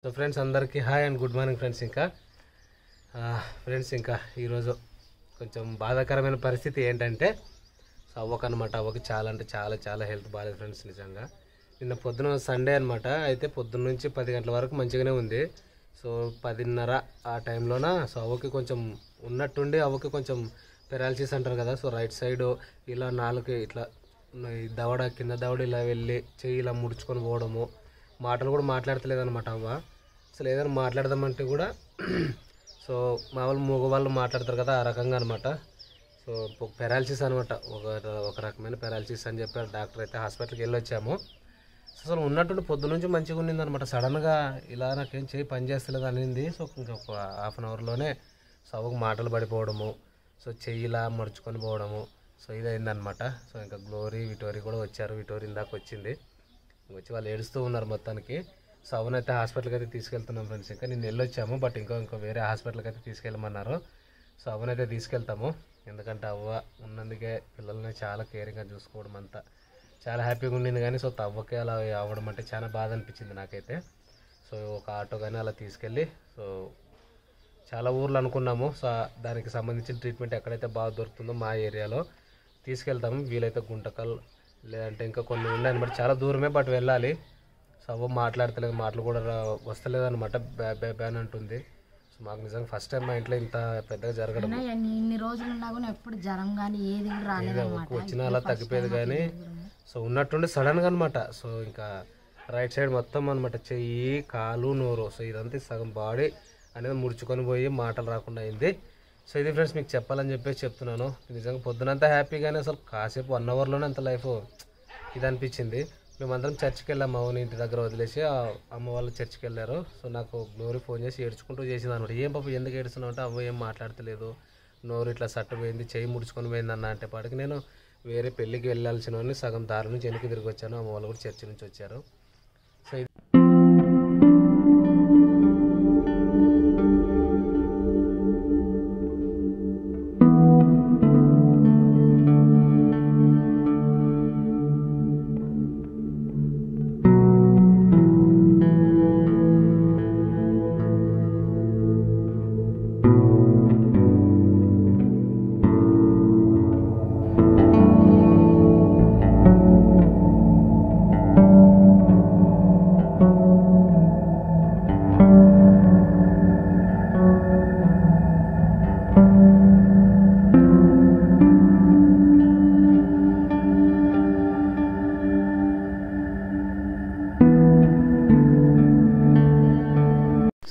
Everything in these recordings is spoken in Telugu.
సో ఫ్రెండ్స్ అందరికీ hi and good morning friends. ఇంకా ఈరోజు కొంచెం బాధాకరమైన పరిస్థితి ఏంటంటే సో అవ్వకనమాట. అవ్వకి చాలా అంటే చాలా చాలా హెల్త్ బాగాలేదు ఫ్రెండ్స్. నిజంగా నిన్న పొద్దున సండే అనమాట. అయితే పొద్దున్న నుంచి 10 గంటల వరకు మంచిగానే ఉంది. సో 10:30 ఆ టైంలోన సో అవ్వకి కొంచెం ఉన్నట్టుండి అవ్వకి కొంచెం పెరాలసిస్ అంటారు కదా. సో రైట్ సైడ్ ఇలా నాలుగు ఇట్లా దవడ కింద దవడ ఇలా వెళ్ళి చెయ్యి ఇలా ముడుచుకొని పోవడము, మాటలు కూడా మాట్లాడతలేదు అనమాట అవ్వ. అసలు ఏదైనా మాట్లాడదామంటే కూడా సో మామూలు మగవాళ్ళు మాట్లాడతారు కదా ఆ రకంగా అనమాట. సో పెరాలసిస్ అనమాట, ఒక రకమైన పెరాలసిస్ అని చెప్పారు డాక్టర్. అయితే హాస్పిటల్కి వెళ్ళి వచ్చాము. అసలు ఉన్నట్టు పొద్దు నుంచి మంచిగా ఉండింది అనమాట. సడన్గా ఇలా నాకేం చేయి పని చేస్తలేదు అనింది. సో ఇంకొక హాఫ్ అన్ అవర్లోనే సో అవ్వకు మాటలు పడిపోవడము, సో చెయ్యి ఇలా మడుచుకొని పోవడము, సో ఇదైందనమాట. సో ఇంకా గ్లోరీ విటోరీ కూడా వచ్చారు. విటోరీ ఇందాక వచ్చింది, వచ్చి వాళ్ళు ఏడుస్తూ ఉన్నారు మొత్తానికి. సో అవునైతే హాస్పిటల్కి అయితే తీసుకెళ్తున్నాం ఫ్రెండ్స్. ఇంకా నేను వెళ్ళొచ్చాము, బట్ ఇంకో వేరే హాస్పిటల్కి అయితే తీసుకెళ్ళమన్నారు. సో అవునైతే తీసుకెళ్తాము. ఎందుకంటే అవ్వ ఉన్నందుకే పిల్లల్ని చాలా కేరింగ్గా చూసుకోవడం అంతా చాలా హ్యాపీగా ఉండింది. కానీ సో అవ్వకే అలా అవ్వడం అంటే చాలా బాధ అనిపించింది నాకైతే. సో ఒక ఆటో కానీ అలా తీసుకెళ్ళి సో చాలా ఊర్లు అనుకున్నాము. సో దానికి సంబంధించిన ట్రీట్మెంట్ ఎక్కడైతే బాగా దొరుకుతుందో మా ఏరియాలో తీసుకెళ్తాము. వీలైతే గుంటకల్ లేదంటే ఇంకా కొన్ని ఉన్నాయన్నమాట, చాలా దూరమే బట్ వెళ్ళాలి. సో అవ్వ మాట్లాడతలేదు, మాటలు కూడా వస్తలేదు అనమాట, బ్యాన్ అంటుంది. సో మాకు నిజంగా ఫస్ట్ టైం మా ఇంట్లో ఇంత పెద్దగా జరగడం. ఇన్ని రోజులు ఉన్నా కూడా ఎప్పుడు జ్వరం కానీ ఏది రాలేదు, వచ్చినా అలా తగ్గిపోయేది. కానీ సో ఉన్నట్టుండి సడన్గా అనమాట. సో ఇంకా రైట్ సైడ్ మొత్తం అనమాట, చెయ్యి కాలు నోరు, సో ఇదంతా సగం బాడీ అనేది ముడుచుకొని పోయి మాటలు రాకుండా అయింది. సో ఇది ఫ్రెండ్స్ మీకు చెప్పాలని చెప్పేసి చెప్తున్నాను. నిజంగా పొద్దునంతా హ్యాపీగానే అసలు కాసేపు 1 అవర్లోనే అంత లైఫ్ ఇది అనిపించింది. మేమందరం చర్చికి వెళ్ళాము, అవును ఇంటి దగ్గర వదిలేసి అమ్మ వాళ్ళు చర్చికి వెళ్ళారు. సో నాకు గ్లోరీ ఫోన్ చేసి ఏడ్చుకుంటూ చేసింది అనమాట. ఏం పాప ఎందుకు ఏడుస్తున్నావు అంటే అవ్వ ఏం మాట్లాడతలేదు, నోరు ఇట్లా సట్టు పోయింది, చెయ్యి ముడుచుకొని పోయింది అన్న అంటే పాటికి నేను వేరే పెళ్ళికి వెళ్ళాల్సిన సగం దారి నుంచి వెనక్కి తిరిగి వచ్చాను. అమ్మ వాళ్ళు కూడా చర్చి నుంచి వచ్చారు. సో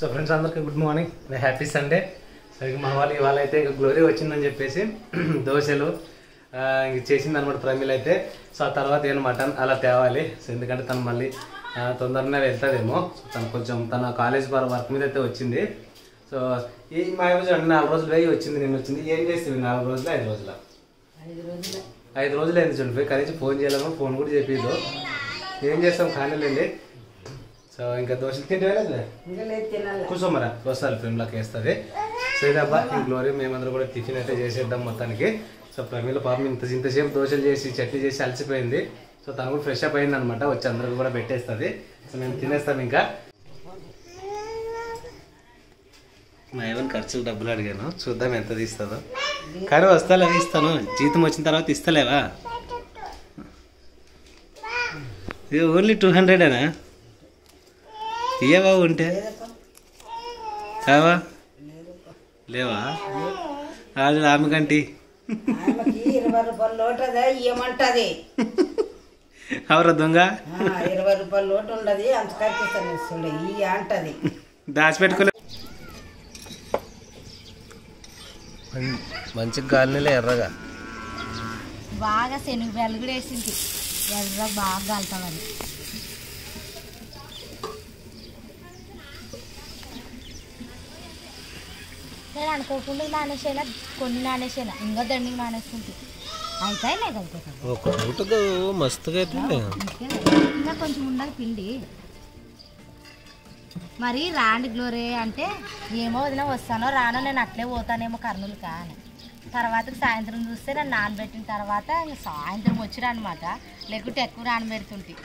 సో ఫ్రెండ్స్ అందరికీ good morning, happy Sunday. So ఇక మా వాళ్ళు ఇవాళ అయితే ఇక గ్లోరీ వచ్చిందని చెప్పేసి దోశలు ఇంక చేసింది అనమాట ప్రమిళ అయితే. సో ఆ తర్వాత ఏమైనా మటన్ అలా తేవాలి. సో ఎందుకంటే తను మళ్ళీ తొందరనే వెళ్తుందేమో. సో తను కొంచెం తన కాలేజ్ వర్క్ మీద అయితే వచ్చింది. సో ఈ మా రోజు 4 రోజులు పోయి వచ్చింది, నేను వచ్చింది. ఏం చేస్తుంది 4 రోజులు 5 రోజుల 5 రోజులు అయింది చూడండి. కనీసం ఫోన్ చేయలేము, ఫోన్ కూడా చెప్పేదు. ఏం చేస్తాం ఖాళీలేండి. సో ఇంకా దోశలు తింటే కూర్చోమరా వస్తారు ఫ్రెండ్లోకి వేస్తుంది. సో ఇదబ్బా ఈ గ్లోరీ మేమందరూ కూడా టిఫిన్ అయితే చేసేద్దాం మొత్తానికి. సో ప్రమీల పాపం ఇంతసేపు దోశలు చేసి చట్నీ చేసి అలసిపోయింది. సో తను కూడా ఫ్రెష్ అప్ అయింది అనమాట, వచ్చి అందరికి కూడా పెట్టేస్తుంది. సో మేము తినేస్తాం. ఇంకా మా ఏమైనా ఖర్చులు డబ్బులు అడిగాను, చూద్దాం ఎంత తీస్తుందో. కానీ వస్తాలే ఇస్తాను, జీతం వచ్చిన తర్వాత ఇస్తలేవా? ఇది ఓన్లీ 200ఏనా? ఇయ్యవా ఉంటే కావా లేవా? అది ఆమె కంటి 20 రూపాయల లోటు ఇవ్వమంటది. అవరా దొంగ 20 రూపాయల లోటు ఉండదు, అంత కల్పిస్తాను ఈ అంటది. దాచిపెట్టుకోలే మంచి గాలిలో ఎర్రగా బాగా శనగలు కూడా వేసింది, ఎర్ర బాగా కాలుతామని. నేను అనుకోకుండా నానేసేనా, కొన్ని నానేసేనా, ఇంకా దండికి నానేసుకుంటే అయిపోయినాయి కదా మస్తుగా అవుతుంది. ఇంకా కొంచెం ఉండాలి పిండి. మరి రాండి గ్లోరీ అంటే ఏమో వదిన వస్తానో రానో, నేను అట్లే పోతానేమో కర్నూలు కానీ తర్వాత సాయంత్రం చూస్తే నేను నానబెట్టిన తర్వాత సాయంత్రం వచ్చిరా అనమాట, లేకుంటే ఎక్కువ నానబెడుతుంటే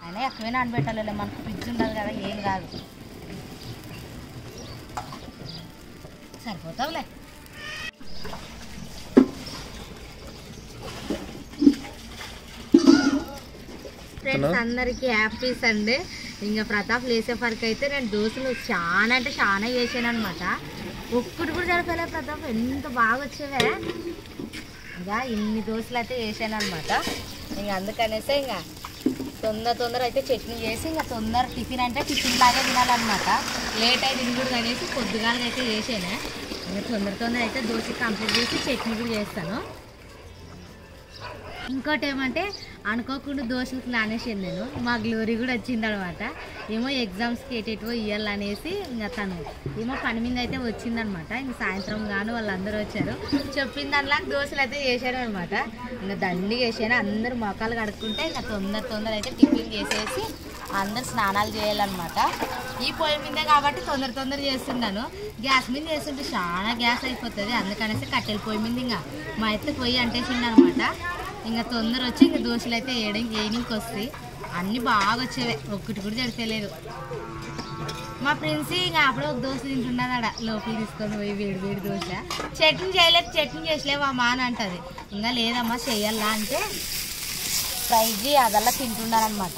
అయినా ఎక్కువే నానబెట్టాలి, మనకు ఫ్రిడ్జ్ ఉండదు కదా, ఏం కాదు, సరిపోతావులే. ఫ్రెండ్స్ అందరికీ హ్యాపీ సండే. ఇంకా ప్రతాప్ లేసే వరకు అయితే నేను దోశలు చాలా అంటే చాలా చేసాను అనమాట. ఒక్కటి కూడా జరపలేదు ప్రతాప్, ఎంత బాగా వచ్చేవే. ఇంకా ఇన్ని దోశలు అయితే వేసాను అనమాట. ఇంకా అందుకనేసే ఇంకా తొందర అయితే చట్నీ చేసి ఇంకా తొందర టిఫిన్ అంటే టిఫిన్ లాగే తినాలన్నమాట. లేట్ అయితే తినకూడదు అనేసి పొద్దుగాలకి అయితే చేసాను. ఇంకా తొందర అయితే దోశ కంప్లీట్ చేసి చట్నీ కూడా చేస్తాను. ఇంకోటి ఏమంటే అనుకోకుండా దోశలకు నానేసాను నేను. మా గ్లోరీ కూడా వచ్చింది అనమాట. ఏమో ఎగ్జామ్స్కి ఎటెటో ఇవ్వాలనేసి ఇంకా తను ఏమో పని మీద అయితే వచ్చిందనమాట. ఇంక సాయంత్రం గాను వాళ్ళందరూ వచ్చారు. చెప్పిన దానిలా దోశలు అయితే చేశారు అనమాట. ఇంకా దండిగా వేసాను. అందరూ మొక్కలు కడుక్కుంటే ఇంకా తొందర అయితే టిఫిన్ చేసేసి అందరు స్నానాలు చేయాలన్నమాట. ఈ పొయ్యి మీదే కాబట్టి తొందర చేస్తున్నాను. గ్యాస్ మీద చేస్తుంటే చాలా గ్యాస్ అయిపోతుంది. అందుకనేసి కట్టెల పొయ్యి మీద ఇంకా మా ఎత్తు పొయ్యి అంటేసింది అనమాట. ఇంకా తొందర వచ్చి ఇంకా దోశలు అయితే వేయడానికి వస్తాయి. అన్నీ బాగా వచ్చేవే, ఒక్కటి కూడా జడితలేదు. మా ఫ్రెండ్స్ ఇంకా అప్పుడే ఒక దోశ తింటున్నది ఆడ లోపల తీసుకొని పోయి వేడి దోశ. చట్నీ చేసలేవా అమ్మా అని అంటది. ఇంకా లేదమ్మా చెయ్యాలా అంటే ఫ్రైజీ అదల్లా తింటున్నారనమాట.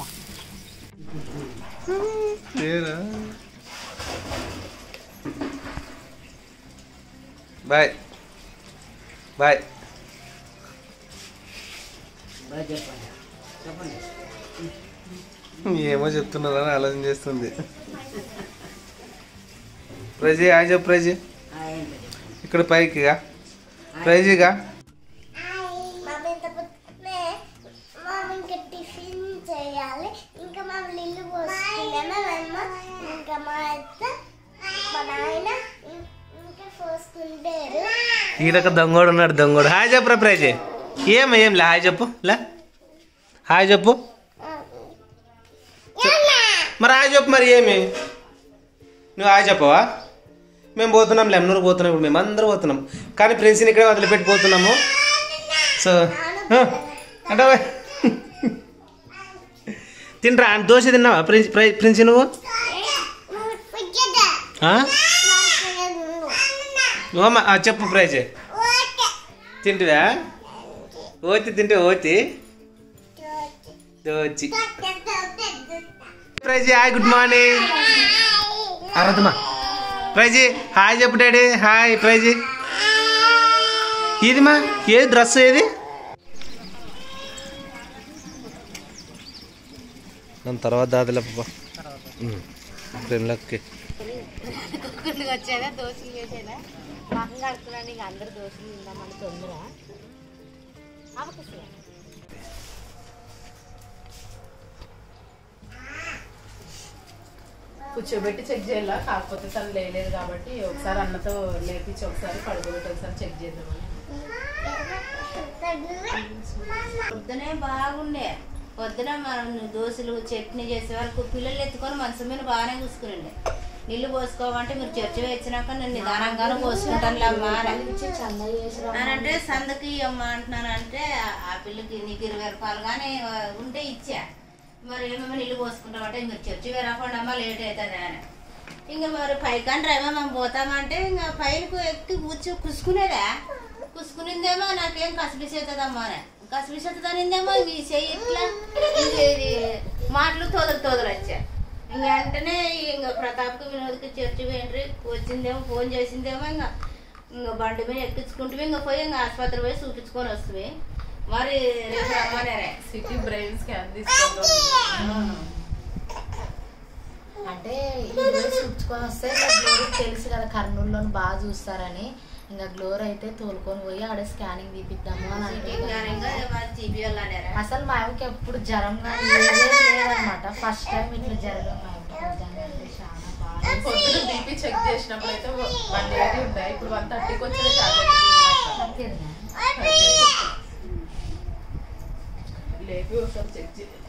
Bye bye. ఏమో చెప్తున్నారని ఆలోచన చేస్తుంది. ప్రైజీ హాయ్ చెప్పు. ప్రైజీ ఇక్కడ పైకిగా ప్రైజీగా ఈడొక దొంగోడు ఉన్నాడు. దొంగోడు హాయ్ చెప్పురా ప్రైజీ. ఏం లే హాయ్ చెప్పు. లే హాయ్ చెప్పు. మరి హాయ్ చెప్పు. మరి ఏమి నువ్వు హాయ్ చెప్పవా? మేము పోతున్నాం, లెమ్నూరు పోతున్నాం. ఇప్పుడు మేము అందరూ పోతున్నాం, కానీ ప్రిన్స్ని ఇక్కడే వదిలిపెట్టి పోతున్నాము. సో అంటే తింటరా దోశ తిన్నావా ప్రిన్స్ నువ్వు? చెప్పు ప్రైజ్. తింటివా? తింటే దోచి ప్రైజ్. హాయ్ గుడ్ మార్నింగ్ అరదమ్మా. ప్రైజ్ హాయ్ చెప్పు డాడీ. Hi Praise. ఇదిమా ఏది డ్రెస్ ఏది? నన్ను తర్వాత దాదిలే ఫ్రెండ్లకి వచ్చేదా దోశలు చేసేదా మాకు కడుతున్నాను. ఇంక అందరు దోశలు తిందామని తొందర కూర్చోబెట్టి చెక్ చేయాలా. కాకపోతే తను లేదు కాబట్టి ఒకసారి అన్నతో లేపించి ఒకసారి పడుకోబెట్టి ఒకసారి చెక్ చేద్దామని. పొద్దునే బాగుండే. పొద్దున మనం దోశలు చట్నీ చేసే వరకు పిల్లలు ఎత్తుకొని మనసు మీద బాగానే చూసుకునండి. నీళ్ళు పోసుకోమంటే మీరు చర్చ వచ్చినాక నేను నిదానంగానే పోసుకుంటాను అమ్మా అని అంటే సందకి అమ్మా అంటున్నానంటే ఆ పిల్లకి నీకు 20 రూపాయలు కానీ ఉంటే ఇచ్చా. మరి ఏమేమో నీళ్ళు పోసుకుంటామంటే మీరు చర్చి రాకుండా అమ్మా లేట్ అవుతుంది అని. ఇంకా మరి పైకంటే ఏమో మేము పోతామంటే ఇంకా పైనకు ఎక్కి కుసుకునేదా. కుసుకునిందేమో నాకేం కసిపిసేస్తుందమ్మా అని. కసిపిసేస్తుందనిందేమో ఈ చెయ్యి ఇట్లా ఇది మాటలు తోదలు వచ్చా. ఇంకా వెంటనే ఇంకా ప్రతాప్కి వినోద్కి చర్చి పోయిండ్రి. వచ్చిందేమో ఫోన్ చేసిందేమో ఇంకా బండి మీద ఎక్కించుకుంటే ఇంకా పోయి ఇంకా ఆసుపత్రి పోయి చూపించుకొని వస్తుంది. మరి రేపు రమ్మనే సిటీ బ్రెయిన్ స్కాన్ తీసుకుంటాం అంటే చూపించుకొని వస్తే గ్లోరీకి తెలుసు కదా కర్నూలులో బాగా చూస్తారని. ఇంకా గ్లోర్ అయితే తోలుకొని పోయి ఆడ స్కానింగ్ తీపిద్దాము అని అంటే అసలు మా ఆమెకి ఎప్పుడు జ్వరం కానీ లేదనమాట. ఫస్ట్ టైం ఇట్లా జ్వరం చాలా బాగా. పొద్దున బీపీ చెక్ చేసినప్పుడు అయితే 180 ఉంటాయి. ఇప్పుడు 130కి వచ్చింది. లేపి ఒకసారి చెక్ చేయాలి.